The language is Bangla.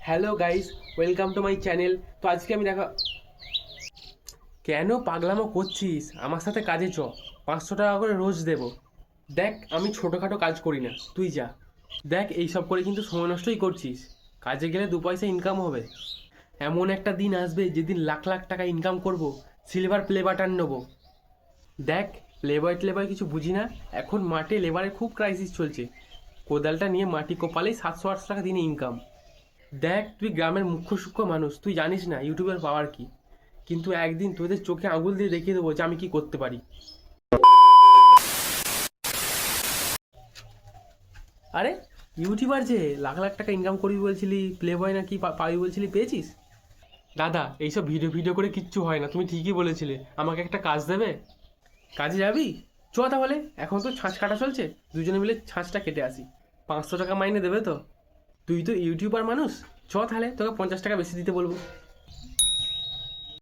Hello guys, welcome to my channel. তো আজকে আমি কেন পাগলামো করছিস? আমার সাথে কাজে 500 টাকা করে রোজ দেব। দেখ, আমি ছোটোখাটো কাজ করি না, তুই যা। দেখ, এইসব করে কিন্তু সময় নষ্টই করছিস। কাজে গেলে 2 পয়সা ইনকাম হবে। এমন একটা দিন আসবে যেদিন লাখ লাখ টাকা ইনকাম করব, সিলভার প্লে বাটন নেবো। দেখ, প্লে বয় কিছু বুঝি না। এখন মাঠে লেবারের খুব ক্রাইসিস চলছে। কোদালটা নিয়ে মাটি কোপালেই 700-800 টাকা দিনে ইনকাম। দেখ, তুই গ্রামের মুখ্য সূক্ষ্ম মানুষ, তুই জানিস না ইউটিউবের পাওয়ার কি। কিন্তু একদিন তোদের চোখে আঙুল দিয়ে দেখিয়ে দেবো যে আমি কি করতে পারি। আরে, ইউটিউবার যে লাখ লাখ টাকা ইনকাম করবি বলছিলি, প্লে বয় নাকি পাবি বলছিলি, পেয়েছিস? দাদা, এইসব ভিডিও ভিডিও করে কিচ্ছু হয় না, তুমি ঠিকই বলেছিলে। আমাকে একটা কাজ দেবে? কাজে যাবি? চ তাহলে, এখন তো ছাঁচ কাটা চলছে, দুজনে মিলে ছাঁচটা কেটে আসি। 500 টাকা মাইনে দেবে তো? তুই তো ইউটিউবার মানুষ, চ তাহলে, তোকে 50 টাকা বেশি দিতে বলবো।